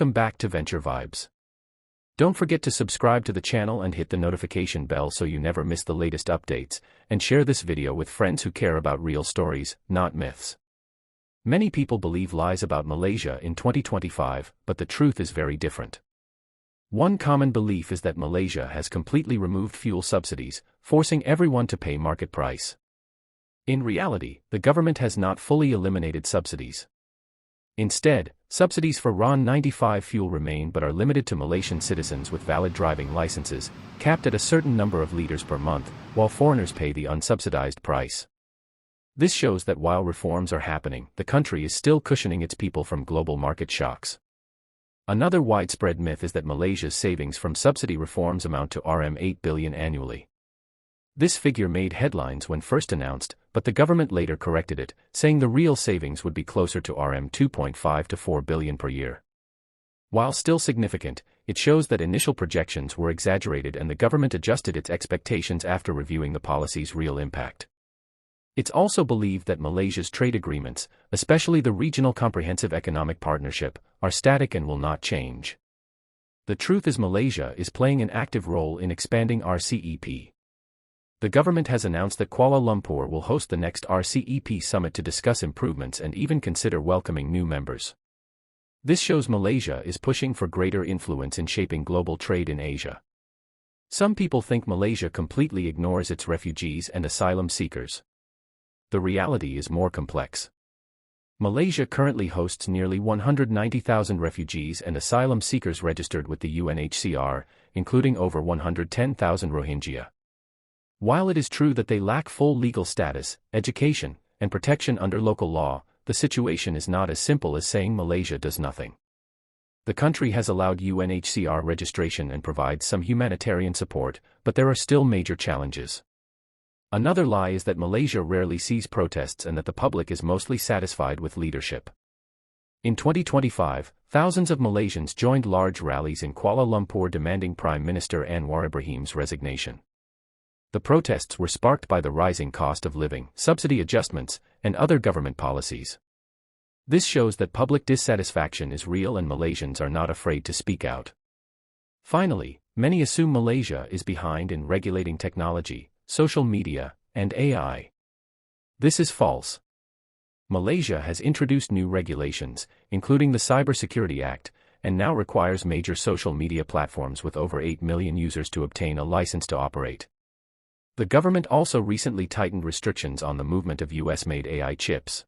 Welcome back to Venture Vibes. Don't forget to subscribe to the channel and hit the notification bell so you never miss the latest updates, and share this video with friends who care about real stories, not myths. Many people believe lies about Malaysia in 2025, but the truth is very different. One common belief is that Malaysia has completely removed fuel subsidies, forcing everyone to pay market price. In reality, the government has not fully eliminated subsidies. Instead, subsidies for RON 95 fuel remain but are limited to Malaysian citizens with valid driving licenses, capped at a certain number of liters per month, while foreigners pay the unsubsidized price. This shows that while reforms are happening, the country is still cushioning its people from global market shocks. Another widespread myth is that Malaysia's savings from subsidy reforms amount to Rm 8 billion annually. This figure made headlines when first announced, but the government later corrected it, saying the real savings would be closer to Rm 2.5 to 4 billion per year. While still significant, it shows that initial projections were exaggerated and the government adjusted its expectations after reviewing the policy's real impact. It's also believed that Malaysia's trade agreements, especially the Regional Comprehensive Economic Partnership, are static and will not change. The truth is Malaysia is playing an active role in expanding RCEP. The government has announced that Kuala Lumpur will host the next RCEP summit to discuss improvements and even consider welcoming new members. This shows Malaysia is pushing for greater influence in shaping global trade in Asia. Some people think Malaysia completely ignores its refugees and asylum seekers. The reality is more complex. Malaysia currently hosts nearly 190,000 refugees and asylum seekers registered with the UNHCR, including over 110,000 Rohingya. While it is true that they lack full legal status, education, and protection under local law, the situation is not as simple as saying Malaysia does nothing. The country has allowed UNHCR registration and provides some humanitarian support, but there are still major challenges. Another lie is that Malaysia rarely sees protests and that the public is mostly satisfied with leadership. In 2025, thousands of Malaysians joined large rallies in Kuala Lumpur demanding Prime Minister Anwar Ibrahim's resignation. The protests were sparked by the rising cost of living, subsidy adjustments, and other government policies. This shows that public dissatisfaction is real and Malaysians are not afraid to speak out. Finally, many assume Malaysia is behind in regulating technology, social media, and AI. This is false. Malaysia has introduced new regulations, including the Cybersecurity Act, and now requires major social media platforms with over 8 million users to obtain a license to operate. The government also recently tightened restrictions on the movement of US-made AI chips.